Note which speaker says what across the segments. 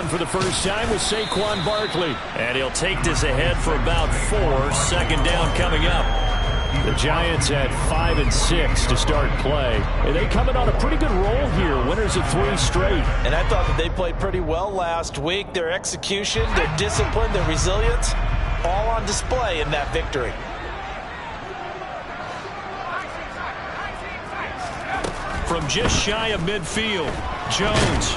Speaker 1: run for the first time with Saquon Barkley. And he'll take this ahead for about 4. Second down coming up. The Giants at 5-6 to start play. And they coming on a pretty good roll here. Winners of 3 straight.
Speaker 2: And I thought that they played pretty well last week. Their execution, their discipline, their resilience, all on display in that victory.
Speaker 1: From just shy of midfield, Jones.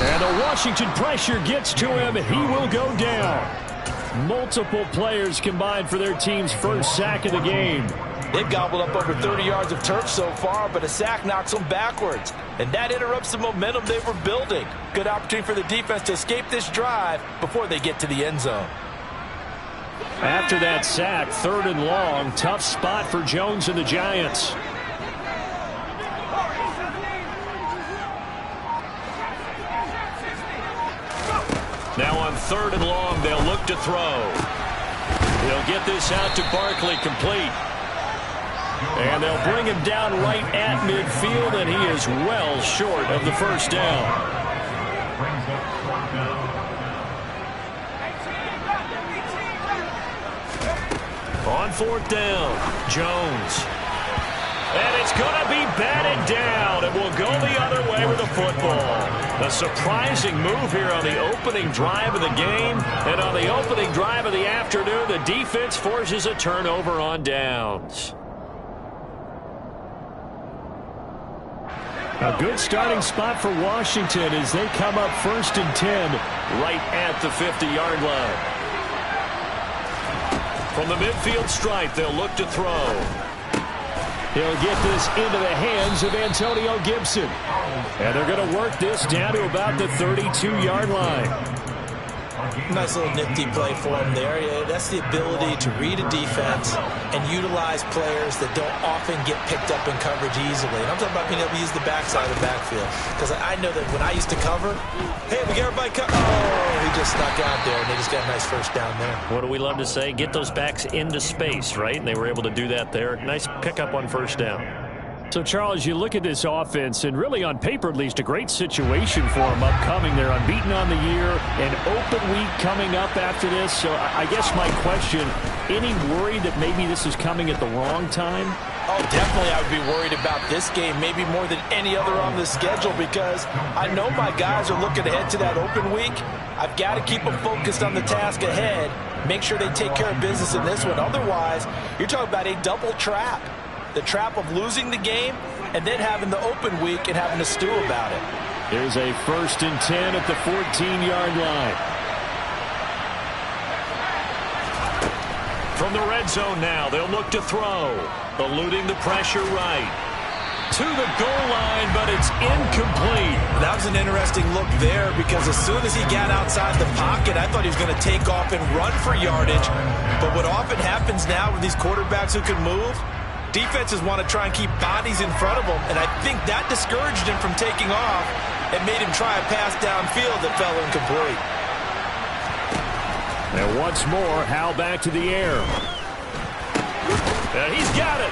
Speaker 1: And the Washington pressure gets to him. He will go down. Multiple players combined for their team's first sack of the game.
Speaker 2: They've gobbled up over 30 yards of turf so far, but a sack knocks them backwards. And that interrupts the momentum they were building. Good opportunity for the defense to escape this drive before they get to the end zone.
Speaker 1: After that sack, 3rd and long. Tough spot for Jones and the Giants. Now on 3rd and long, they'll look to throw. They'll get this out to Barkley, complete. And they'll bring him down right at midfield, and he is well short of the first down. On 4th down, Jones. And it's going to be batted down. It will go the other way with the football. A surprising move here on the opening drive of the game. And on the opening drive of the afternoon, the defense forces a turnover on downs. A good starting spot for Washington as they come up 1st and 10 right at the 50-yard line. From the midfield stripe, they'll look to throw. He'll get this into the hands of Antonio Gibson. And they're going to work this down to about the 32-yard line.
Speaker 2: Nice little nifty play for him there. Yeah, that's the ability to read a defense and utilize players that don't often get picked up in coverage easily. And I'm talking about being able to use the backside of the backfield. Because I know that when I used to cover, hey, we got everybody covered. Oh, he just snuck out there, and they just got a nice first down there.
Speaker 1: What do we love to say? Get those backs into space, right? And they were able to do that there. Nice pickup on first down. So, Charles, you look at this offense, and really on paper at least, a great situation for them upcoming. They're unbeaten on the year, an open week coming up after this. So I guess my question, any worry that maybe this is coming at the wrong time?
Speaker 2: Oh, definitely I would be worried about this game, maybe more than any other on the schedule, because I know my guys are looking ahead to that open week. I've got to keep them focused on the task ahead, make sure they take care of business in this one. Otherwise, you're talking about a double trap. The trap of losing the game and then having the open week and having to stew about it.
Speaker 1: There's a 1st and 10 at the 14-yard line. From the red zone now, they'll look to throw. Eluding the pressure right. To the goal line, but it's incomplete.
Speaker 2: That was an interesting look there because as soon as he got outside the pocket, I thought he was going to take off and run for yardage. But what often happens now with these quarterbacks who can move, defenses want to try and keep bodies in front of them, and I think that discouraged him from taking off and made him try a pass downfield that fell incomplete.
Speaker 1: And once more, Howell back to the air. And he's got it.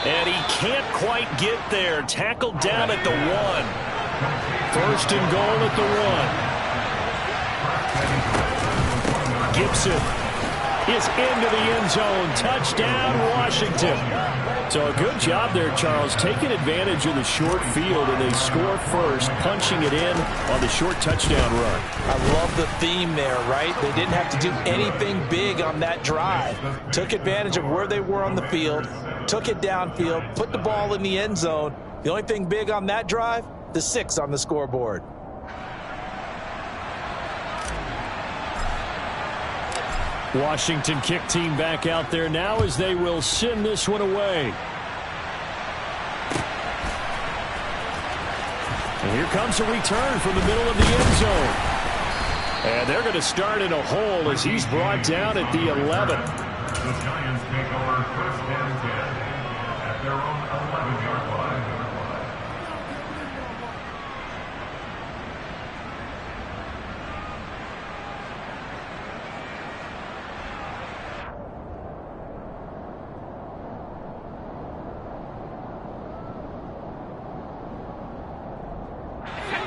Speaker 1: And he can't quite get there. Tackled down at the 1. 1st and goal at the 1. Gibson is into the end zone. Touchdown, Washington. So a good job there, Charles, taking advantage of the short field, and they score first, punching it in on the short touchdown run.
Speaker 2: I love the theme there, right? They didn't have to do anything big on that drive. Took advantage of where they were on the field, took it downfield, put the ball in the end zone. The only thing big on that drive, the 6 on the scoreboard.
Speaker 1: Washington kick team back out there now as they will send this one away. And here comes a return from the middle of the end zone. And they're going to start in a hole as he's brought down at the 11. The Giants take over 1st and 10 at their own 11-yard line.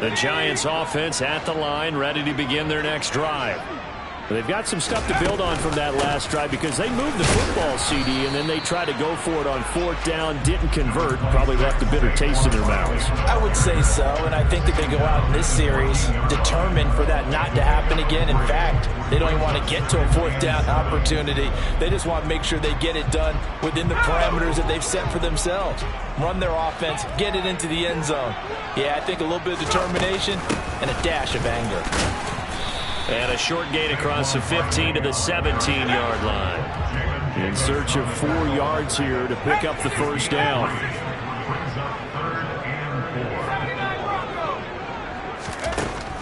Speaker 1: The Giants offense at the line, ready to begin their next drive. They've got some stuff to build on from that last drive because they moved the football, CD, and then they tried to go for it on fourth down, didn't convert, probably left a bitter taste in their mouths.
Speaker 2: I would say so, and I think that they go out in this series determined for that not to happen again. In fact, they don't even want to get to a fourth down opportunity. They just want to make sure they get it done within the parameters that they've set for themselves. Run their offense, get it into the end zone. Yeah, I think a little bit of determination and a dash of anger.
Speaker 1: And a short gain across the 15 to the 17-yard line. In search of 4 yards here to pick up the first down.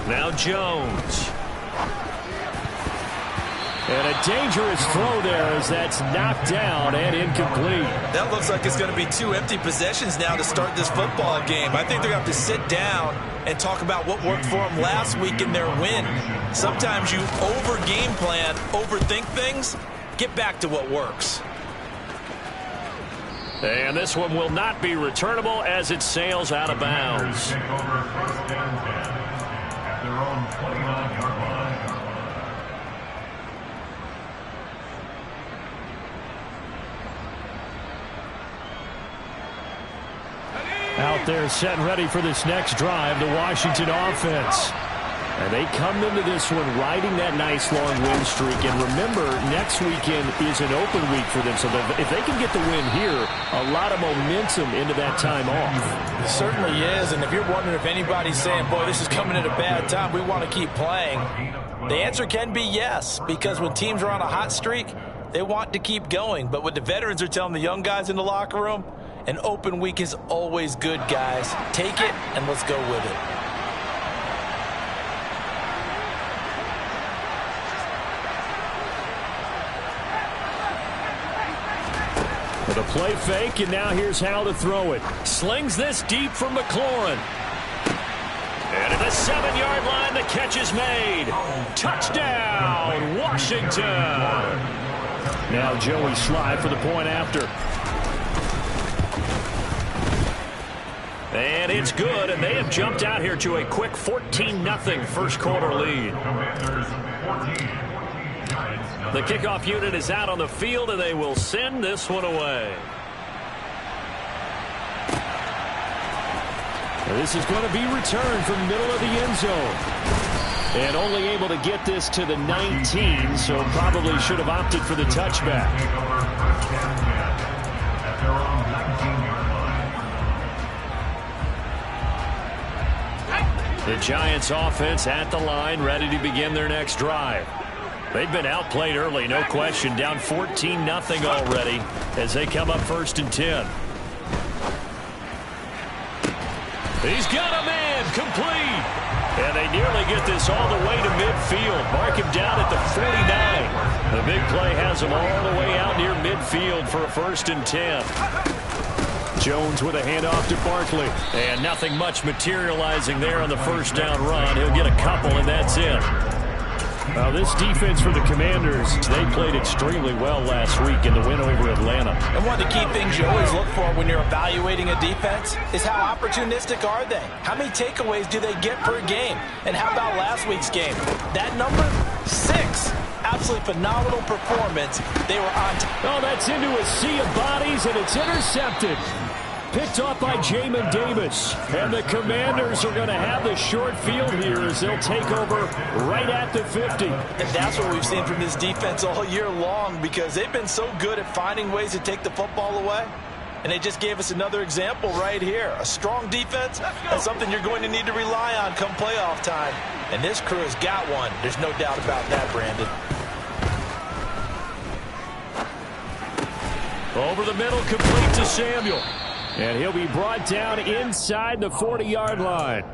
Speaker 1: Now Jones. And a dangerous throw there as that's knocked down and incomplete.
Speaker 2: That looks like it's going to be 2 empty possessions now to start this football game. I think they're going to have to sit down and talk about what worked for them last week in their win. Sometimes you over-game plan, overthink things. Get back to what works.
Speaker 1: And this one will not be returnable as it sails out of bounds. Out there set and ready for this next drive, the Washington offense. And they come into this one riding that nice long win streak. And remember, next weekend is an open week for them. So if they can get the win here, a lot of momentum into that time off.
Speaker 2: It certainly is. And if you're wondering if anybody's saying, boy, this is coming at a bad time, we want to keep playing, the answer can be yes. Because when teams are on a hot streak, they want to keep going. But what the veterans are telling the young guys in the locker room, an open week is always good, guys. Take it and let's go with it.
Speaker 1: With a play fake, and now here's how to throw it. Slings this deep from McLaurin. And at the 7-yard line, the catch is made. Touchdown, Washington. Now Joey Sly for the point after. And it's good, and they have jumped out here to a quick 14-0 first quarter lead. The kickoff unit is out on the field, and they will send this one away. And this is going to be returned from the middle of the end zone. And only able to get this to the 19, so probably should have opted for the touchback. The Giants offense at the line, ready to begin their next drive. They've been outplayed early, no question. Down 14-0 already as they come up 1st and 10. He's got a man, complete. And they nearly get this all the way to midfield. Mark him down at the 49. The big play has him all the way out near midfield for a 1st and 10. Jones with a handoff to Barkley. And nothing much materializing there on the first down run. He'll get a couple, and that's it. Now, this defense for the Commanders, they played extremely well last week in the win over Atlanta.
Speaker 2: And one of the key things you always look for when you're evaluating a defense is how opportunistic are they? How many takeaways do they get per game? And how about last week's game? That number, 6. Absolutely phenomenal performance. They were on top.
Speaker 1: Oh, that's into a sea of bodies, and it's intercepted. Picked off by Jamin Davis. And the Commanders are going to have the short field here as they'll take over right at the 50.
Speaker 2: And that's what we've seen from this defense all year long, because they've been so good at finding ways to take the football away. And they just gave us another example right here. A strong defense, that's something you're going to need to rely on come playoff time. And this crew has got one. There's no doubt about that, Brandon.
Speaker 1: Over the middle, complete to Samuel. And he'll be brought down inside the 40-yard line.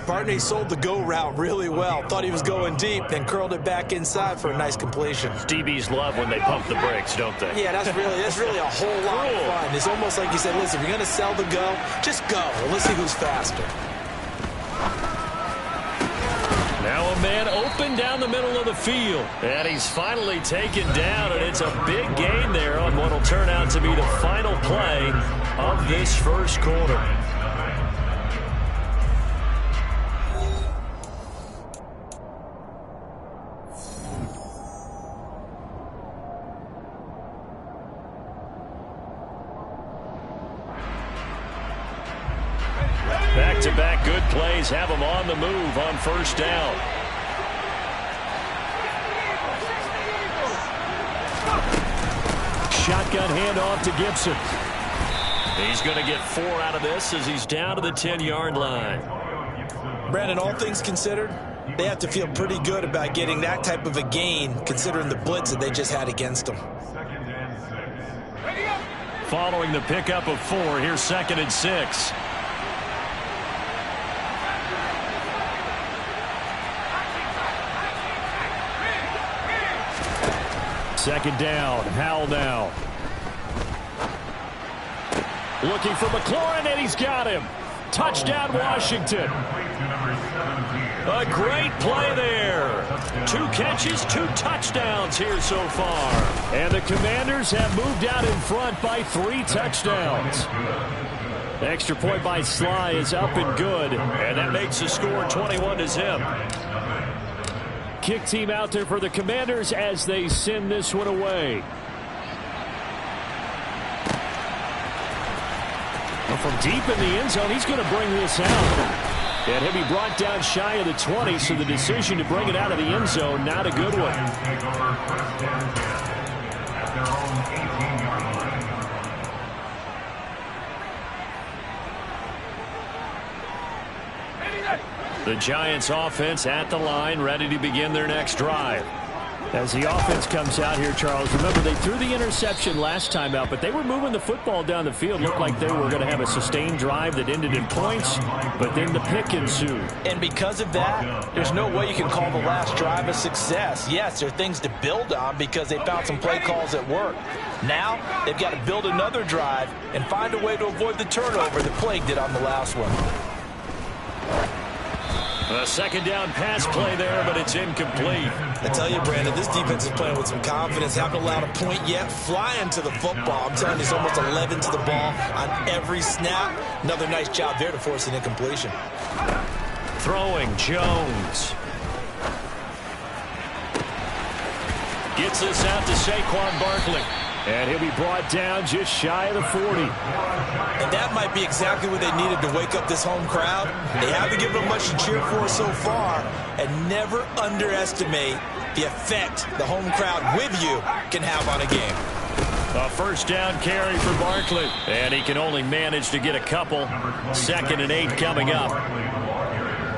Speaker 2: Barney sold the go route really well. Thought he was going deep, then curled it back inside for a nice completion.
Speaker 1: DBs love when they pump the brakes, don't they?
Speaker 2: Yeah, that's really a whole lot of fun. It's almost like you said, listen, if you're going to sell the go, just go. Let's see who's faster.
Speaker 1: Now a man open down the middle of the field. And he's finally taken down, and it's a big gain there on what will turn out to be the final play of this first quarter. Back-to-back good plays have them on the move on first down. Shotgun handoff to Gibson. He's going to get 4 out of this as he's down to the 10-yard line.
Speaker 2: Brandon, all things considered, they have to feel pretty good about getting that type of a gain considering the blitz that they just had against them.
Speaker 1: Following the pickup of 4, here's 2nd and 6. Second down, Howell now. Looking for McLaurin, and he's got him. Touchdown, Washington. A great play there. 2 catches, 2 touchdowns here so far. And the Commanders have moved out in front by 3 touchdowns. The extra point by Sly is up and good, and that makes the score 21-0. Kick team out there for the Commanders as they send this one away. From deep in the end zone, he's going to bring this out. And he'll be brought down shy of the 20, so the decision to bring it out of the end zone, not a good one. The Giants offense at the line, ready to begin their next drive. As the offense comes out here, Charles, remember they threw the interception last time out, but they were moving the football down the field. Looked like they were going to have a sustained drive that ended in points, but then the pick ensued.
Speaker 2: And because of that, there's no way you can call the last drive a success. Yes, there are things to build on because they found some play calls that work. Now, they've got to build another drive and find a way to avoid the turnover that plagued it on the last one.
Speaker 1: A second down pass play there, but it's incomplete.
Speaker 2: I tell you, Brandon, this defense is playing with some confidence. Haven't allowed a point yet. Flying to the football. I'm telling you, it's almost 11 to the ball on every snap. Another nice job there to force an incompletion.
Speaker 1: Throwing, Jones. Gets this out to Saquon Barkley. And he'll be brought down just shy of the 40.
Speaker 2: And that might be exactly what they needed to wake up this home crowd. They haven't given them much to cheer for so far. And never underestimate the effect the home crowd with you can have on a game.
Speaker 1: A first down carry for Barkley. And he can only manage to get a couple. 2nd and 8 coming up.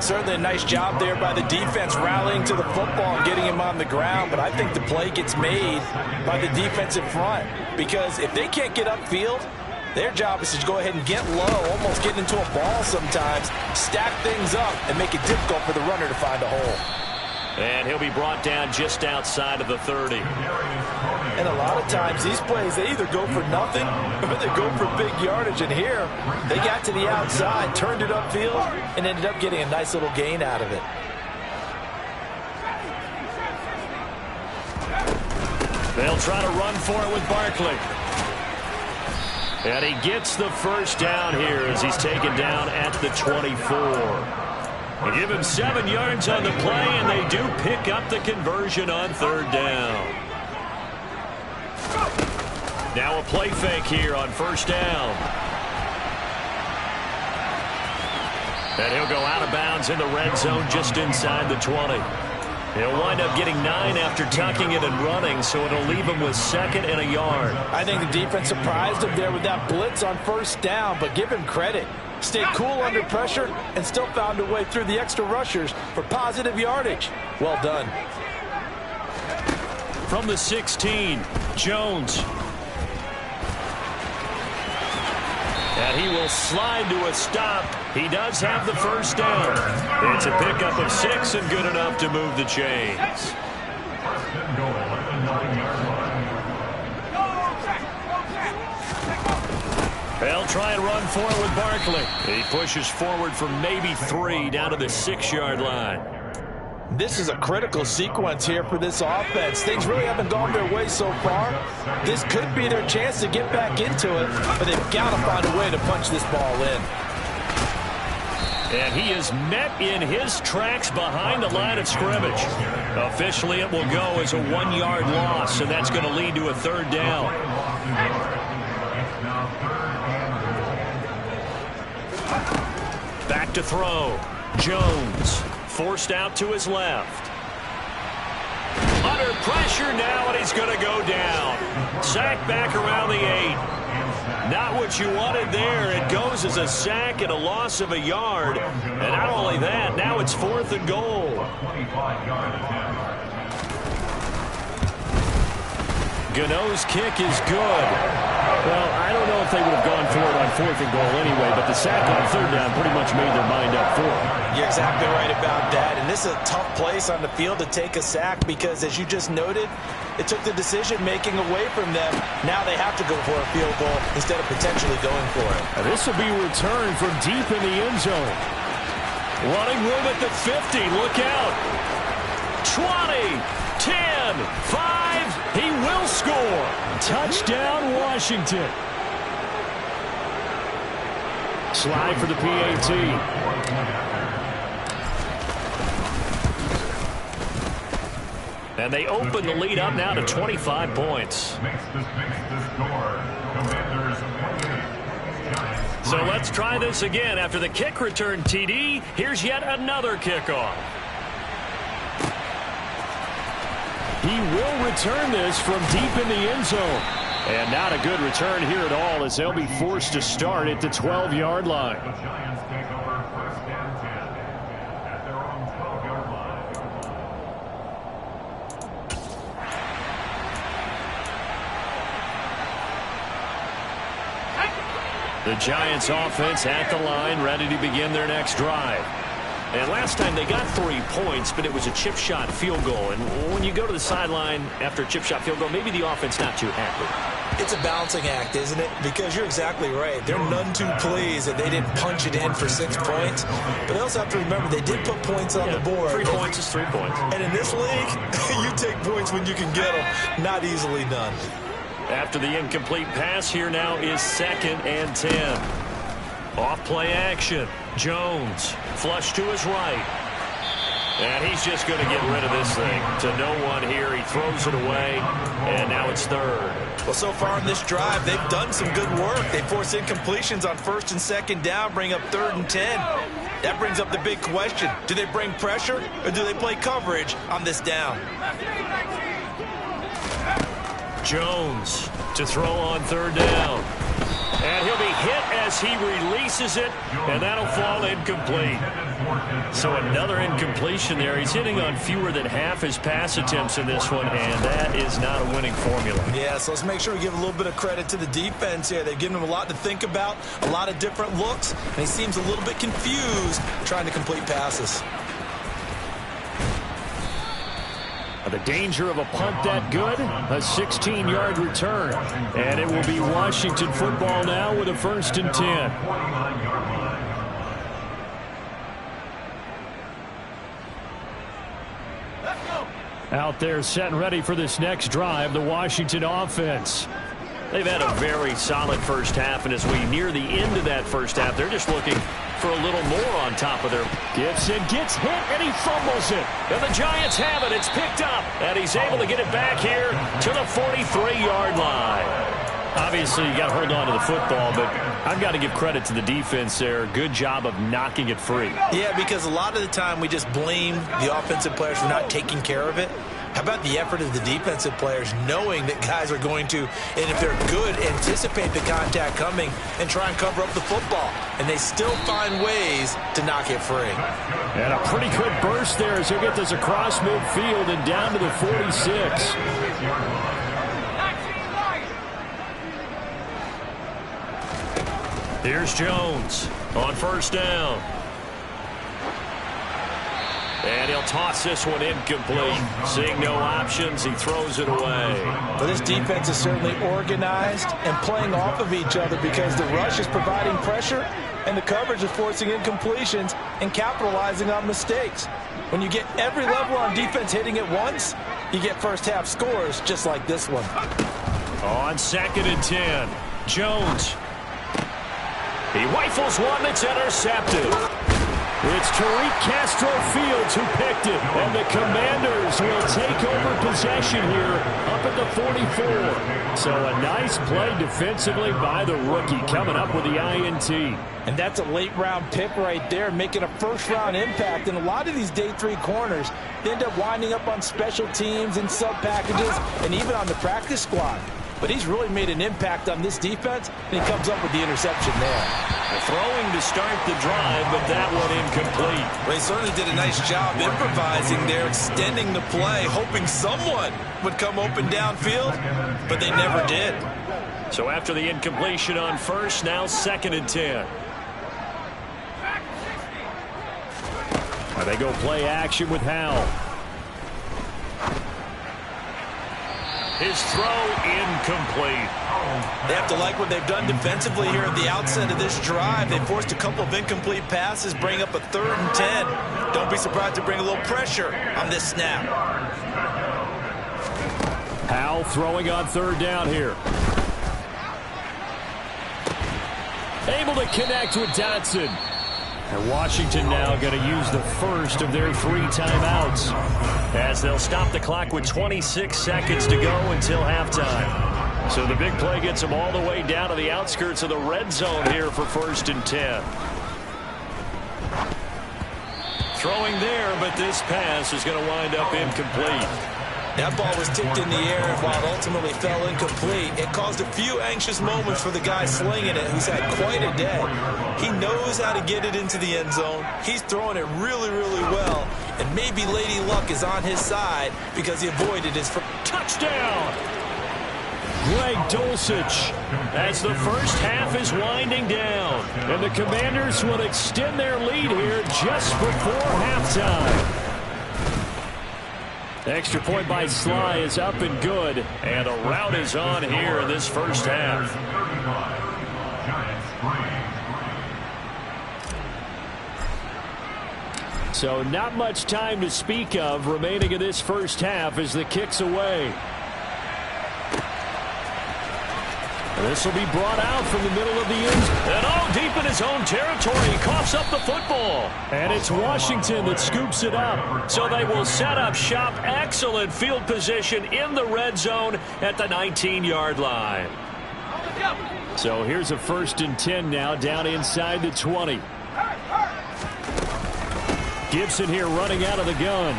Speaker 2: Certainly a nice job there by the defense rallying to the football and getting him on the ground, but I think the play gets made by the defensive front because if they can't get upfield, their job is to go ahead and get low, almost get into a ball sometimes, stack things up, and make it difficult for the runner to find a hole.
Speaker 1: And he'll be brought down just outside of the 30.
Speaker 2: And a lot of times these plays, they either go for nothing or they go for big yardage. And here, they got to the outside, turned it upfield, and ended up getting a nice little gain out of it.
Speaker 1: They'll try to run for it with Barkley. And he gets the first down here as he's taken down at the 24. They give him 7 yards on the play, and they do pick up the conversion on 3rd down. Now a play fake here on 1st down. And he'll go out of bounds in the red zone just inside the 20. He'll wind up getting 9 after tucking it and running, so it'll leave him with 2nd and a yard.
Speaker 2: I think the defense surprised him there with that blitz on 1st down, but give him credit. Stayed cool under pressure and still found a way through the extra rushers for positive yardage. Well done.
Speaker 1: From the 16, Jones. And he will slide to a stop. He does have the first down. It's a pickup of 6 and good enough to move the chains. They'll try and run for it with Barkley. He pushes forward for maybe 3 down to the 6-yard line.
Speaker 2: This is a critical sequence here for this offense. Things really haven't gone their way so far. This could be their chance to get back into it, but they've got to find a way to punch this ball in.
Speaker 1: And he is met in his tracks behind the line of scrimmage. Officially, it will go as a 1-yard loss, and that's going to lead to a 3rd down. Back back to throw. Jones forced out to his left. Under pressure now, and he's going to go down. Sack back around the 8. Not what you wanted there. It goes as a sack and a loss of a yard. And not only that, now it's 4th and goal. Gano's kick is good. Well, I don't know if they would have gone for it on 4th and goal anyway, but the sack on 3rd down pretty much made their mind up for it.
Speaker 2: You're exactly right about that. And this is a tough place on the field to take a sack because, as you just noted, it took the decision-making away from them. Now they have to go for a field goal instead of potentially going for it.
Speaker 1: This will be returned from deep in the end zone. Running room at the 50. Look out. 20, 10, 5. He will score. Touchdown, Washington. Slide for the PAT. And they open the lead up now to 25 points. So let's try this again. After the kick return TD, here's yet another kickoff. He will return this from deep in the end zone. And not a good return here at all as they'll be forced to start at the 12-yard line. The Giants offense at the line, ready to begin their next drive. And last time they got 3 points, but it was a chip shot field goal. And when you go to the sideline after a chip shot field goal, maybe the offense not too happy.
Speaker 2: It's a balancing act, isn't it? Because you're exactly right. They're none too pleased that they didn't punch it in for 6 points. But they also have to remember they did put points on the board.
Speaker 1: 3 points is 3 points.
Speaker 2: And in this league, you take points when you can get them. Not easily done.
Speaker 1: After the incomplete pass, here now is 2nd and 10. Off play action. Jones flush to his right. And he's just going to get rid of this thing to no one here. He throws it away, and now it's 3rd.
Speaker 2: Well, so far in this drive, they've done some good work. They force incompletions on 1st and 2nd down, bring up 3rd and 10. That brings up the big question. Do they bring pressure, or do they play coverage on this down?
Speaker 1: Jones to throw on 3rd down. And he'll be hit as he releases it, and that'll fall incomplete. So another incompletion there. He's hitting on fewer than half his pass attempts in this one, and that is not a winning formula.
Speaker 2: Yeah, so let's make sure we give a little bit of credit to the defense here. They've given him a lot to think about, a lot of different looks, and he seems a little bit confused trying to complete passes.
Speaker 1: The danger of a punt that good, a 16-yard return. And it will be Washington football now with a 1st and 10. Out there set and ready for this next drive, the Washington offense. They've had a very solid first half, and as we near the end of that first half, they're just looking for a little more on top of their. Gibson gets hit, and he fumbles it. And the Giants have it. It's picked up, and he's able to get it back here to the 43-yard line. Obviously, you got to hold on to the football, but I've got to give credit to the defense there. Good job of knocking it free.
Speaker 2: Yeah, because a lot of the time we just blame the offensive players for not taking care of it. How about the effort of the defensive players knowing that guys are going to, and if they're good, anticipate the contact coming and try and cover up the football. And they still find ways to knock it free.
Speaker 1: And a pretty good burst there as he'll get this across midfield and down to the 46. Here's Jones on 1st down. And he'll toss this one incomplete. Seeing no options, he throws it away.
Speaker 2: But this defense is certainly organized and playing off of each other because the rush is providing pressure and the coverage is forcing incompletions and capitalizing on mistakes. When you get every level on defense hitting at once, you get first half scores just like this one.
Speaker 1: On 2nd and 10, Jones. He rifles one that's intercepted. It's Tariq Castro Fields who picked it, and the Commanders will take over possession here up at the 44. So a nice play defensively by the rookie coming up with the INT.
Speaker 2: And that's a late-round pick right there, making a first-round impact. And a lot of these day 3 corners, they end up winding up on special teams and sub-packages and even on the practice squad. But he's really made an impact on this defense, and he comes up with the interception there.
Speaker 1: Throwing to start the drive, but that one incomplete.
Speaker 3: Well, he certainly did a nice job improvising there, extending the play, hoping someone would come open downfield, but they never did.
Speaker 1: So after the incompletion on first, now 2nd and 10. They go play action with Howell. His throw incomplete.
Speaker 3: They have to like what they've done defensively here at the outset of this drive. They forced a couple of incomplete passes, bring up a 3rd and 10. Don't be surprised to bring a little pressure on this snap.
Speaker 1: Howell throwing on 3rd down here. Able to connect with Dotson. And Washington now going to use the first of their 3 timeouts, as they'll stop the clock with 26 seconds to go until halftime. So the big play gets them all the way down to the outskirts of the red zone here for 1st and 10. Throwing there, but this pass is going to wind up incomplete.
Speaker 3: That ball was tipped in the air, and while it ultimately fell incomplete, it caused a few anxious moments for the guy slinging it, who's had quite a day. He knows how to get it into the end zone. He's throwing it really, really well, and maybe Lady Luck is on his side because he avoided his first
Speaker 1: touchdown. Greg Dulcich, as the first half is winding down, and the Commanders will extend their lead here just before halftime. Extra point by Sly is up and good, and a rout is on here in this first half. So not much time to speak of remaining in this first half as the kick's away. This will be brought out from the middle of the end zone. And deep in his own territory, he coughs up the football. And it's Washington that scoops it up. So they will set up shop. Excellent field position in the red zone at the 19-yard line. So here's a 1st and 10 now, down inside the 20. Gibson here running out of the gun.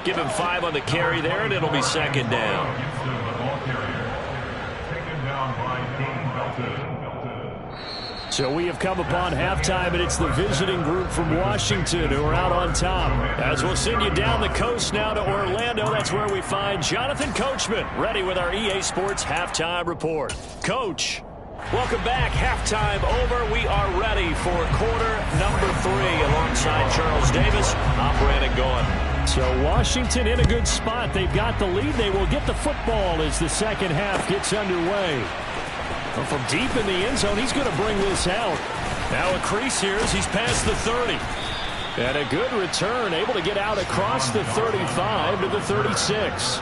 Speaker 1: Give him 5 on the carry there, and it'll be 2nd down. So we have come upon halftime, and it's the visiting group from Washington who are out on top. As we'll send you down the coast now to Orlando, that's where we find Jonathan Coachman, ready with our EA Sports Halftime Report. Coach, welcome back. Halftime over. We are ready for quarter number 3 alongside Charles Davis. I'm Brandon Gaughan. So Washington in a good spot. They've got the lead. They will get the football as the second half gets underway. From deep in the end zone, he's going to bring this out. Now a crease here as he's past the 30. And a good return, able to get out across the 35 to the 36.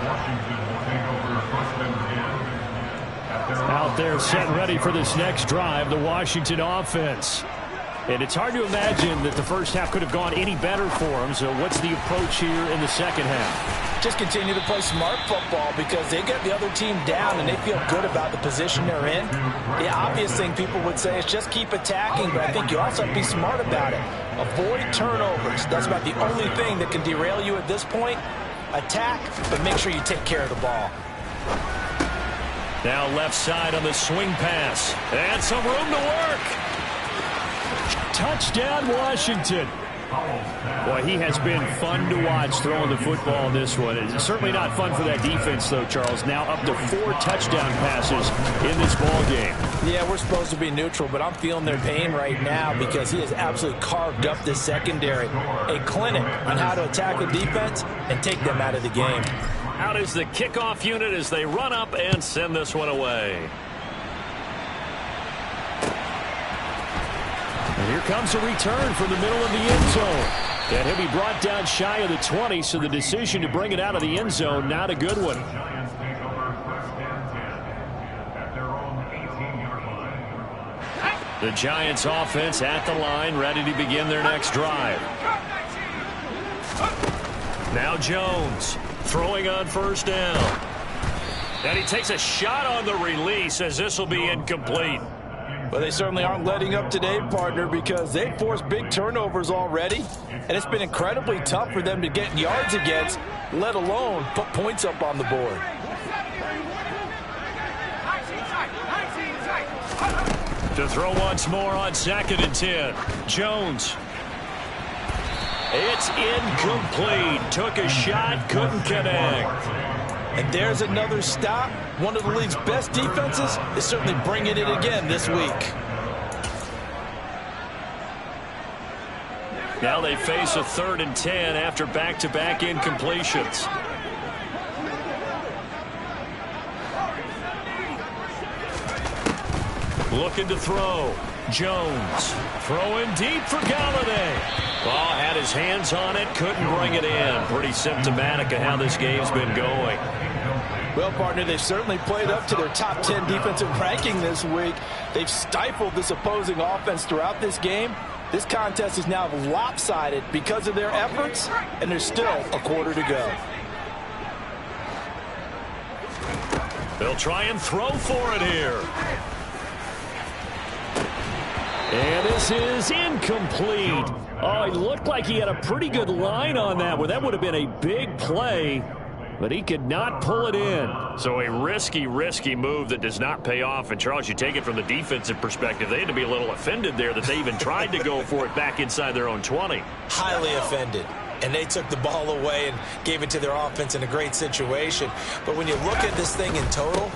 Speaker 1: Out there set ready for this next drive, the Washington offense. And it's hard to imagine that the first half could have gone any better for them. So what's the approach here in the second half?
Speaker 2: Just continue to play smart football because they get the other team down and they feel good about the position they're in. The obvious thing people would say is just keep attacking, but I think you also have to be smart about it. Avoid turnovers. That's about the only thing that can derail you at this point. Attack, but make sure you take care of the ball.
Speaker 1: Now left side on the swing pass. And some room to work. Touchdown, Washington. Boy, he has been fun to watch throwing the football in this one. It's certainly not fun for that defense, though, Charles. Now up to 4 touchdown passes in this ball game.
Speaker 2: Yeah, we're supposed to be neutral, but I'm feeling their pain right now because he has absolutely carved up this secondary. A clinic on how to attack the defense and take them out of the game.
Speaker 1: Out is the kickoff unit as they run up and send this one away. And here comes a return from the middle of the end zone. And he'll be brought down shy of the 20, so the decision to bring it out of the end zone, not a good one. The Giants offense at the line, ready to begin their next drive. Now Jones throwing on first down. And he takes a shot on the release as this will be incomplete.
Speaker 2: Well, they certainly aren't letting up today, partner, because they forced big turnovers already. And it's been incredibly tough for them to get yards against, let alone put points up on the board.
Speaker 1: To throw once more on 2nd and 10. Jones. It's incomplete. Took a shot, couldn't connect.
Speaker 2: And there's another stop. One of the league's best defenses is certainly bringing it again this week.
Speaker 1: Now they face a 3rd and 10 after back-to-back incompletions. Looking to throw. Jones throwing deep for Galladay. Ball had his hands on it, couldn't bring it in. Pretty symptomatic of how this game's been going.
Speaker 2: Well, partner, they've certainly played up to their top 10 defensive ranking this week. They've stifled this opposing offense throughout this game. This contest is now lopsided because of their efforts, and there's still a quarter to go.
Speaker 1: They'll try and throw for it here. And this is incomplete. Oh, it looked like he had a pretty good line on that one. That would have been a big play, but he could not pull it in. So a risky move that does not pay off. And, Charles, you take it from the defensive perspective. They had to be a little offended there that they even tried to go for it back inside their own 20.
Speaker 2: Highly offended. And they took the ball away and gave it to their offense in a great situation. But when you look at this thing in total,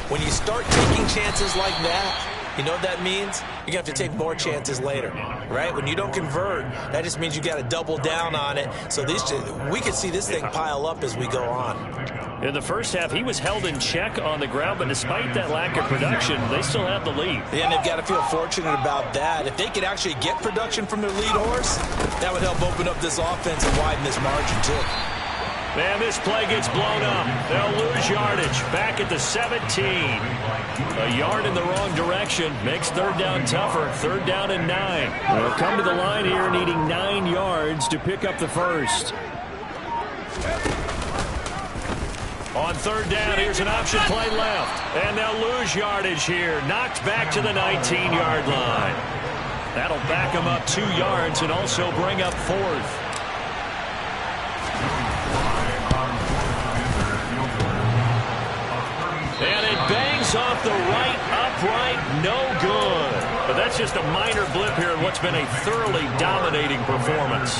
Speaker 2: when you start taking chances like that, you know what that means? You're going to have to take more chances later, right? When you don't convert, that just means you got to double down on it. So we could see this thing pile up as we go on.
Speaker 1: In the first half, he was held in check on the ground, but despite that lack of production, they still have the lead.
Speaker 2: Yeah, and they've got to feel fortunate about that. If they could actually get production from their lead horse, that would help open up this offense and widen this margin too.
Speaker 1: Man, this play gets blown up. They'll lose yardage. Back at the 17. A yard in the wrong direction. Makes 3rd down tougher. 3rd down and 9. They'll come to the line here needing 9 yards to pick up the first. On 3rd down, here's an option play left. And they'll lose yardage here. Knocked back to the 19-yard line. That'll back them up 2 yards and also bring up 4th. And it bangs off the right upright, no good. But that's just a minor blip here in what's been a thoroughly dominating performance.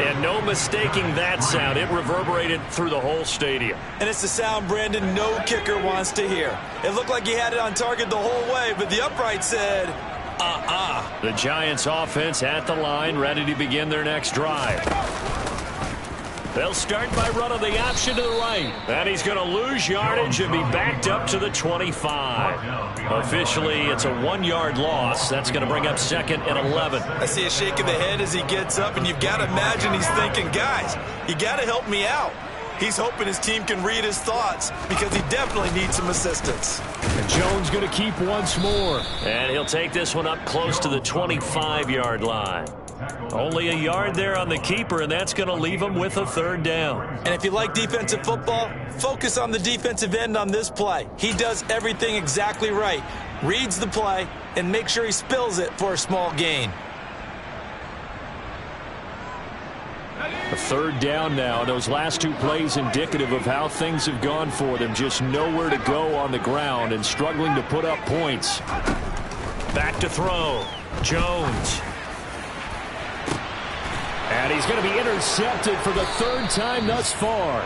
Speaker 1: And no mistaking that sound. It reverberated through the whole stadium.
Speaker 2: And it's the sound, Brandon, no kicker wants to hear. It looked like he had it on target the whole way, but the upright said,
Speaker 1: The Giants offense at the line, ready to begin their next drive. They'll start by running the option to the right. And he's going to lose yardage and be backed up to the 25. Officially, it's a 1-yard loss. That's going to bring up 2nd and 11.
Speaker 2: I see a shake of the head as he gets up, and you've got to imagine he's thinking, guys, you got to help me out. He's hoping his team can read his thoughts because he definitely needs some assistance.
Speaker 1: And Jones going to keep once more. And he'll take this one up close to the 25-yard line. Only a yard there on the keeper, and that's going to leave him with a 3rd down.
Speaker 2: And if you like defensive football, focus on the defensive end on this play. He does everything exactly right. Reads the play and makes sure he spills it for a small gain.
Speaker 1: A 3rd down now. Those last 2 plays indicative of how things have gone for them. Just nowhere to go on the ground and struggling to put up points. Back to throw. Jones. And he's going to be intercepted for the 3rd time thus far.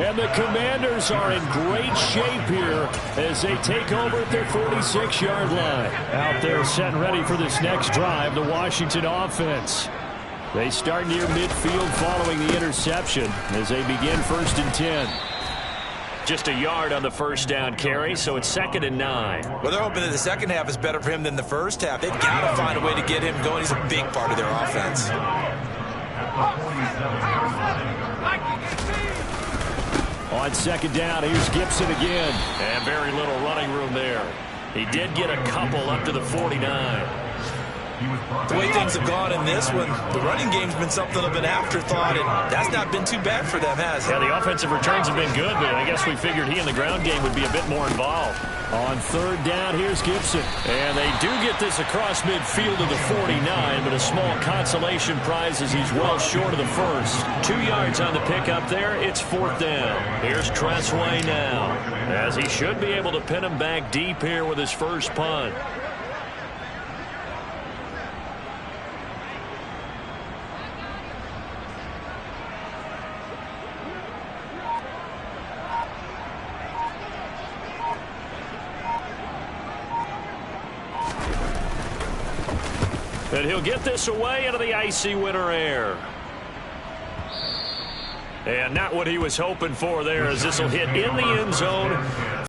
Speaker 1: And the Commanders are in great shape here as they take over at their 46-yard line. Out there set and ready for this next drive, the Washington offense. They start near midfield following the interception as they begin 1st and 10. Just a yard on the 1st down carry, so it's 2nd and 9.
Speaker 2: Well, they're hoping that the second half is better for him than the first half. They've got to find a way to get him going. He's a big part of their offense. On
Speaker 1: 2nd down, here's Gibson again. And very little running room there. He did get a couple up to the 49.
Speaker 3: The way things have gone in this one, the running game's been something of an afterthought, and that's not been too bad for them, has it?
Speaker 1: Yeah, the offensive returns have been good, but I guess we figured he in the ground game would be a bit more involved. On third down, here's Gibson. And they do get this across midfield to the 49, but a small consolation prize as he's well short of the first. 2 yards on the pickup there. It's fourth down. Here's Tressway now, as he should be able to pin him back deep here with his first punt. And he'll get this away into the icy winter air. And not what he was hoping for there, as this will hit in the end zone.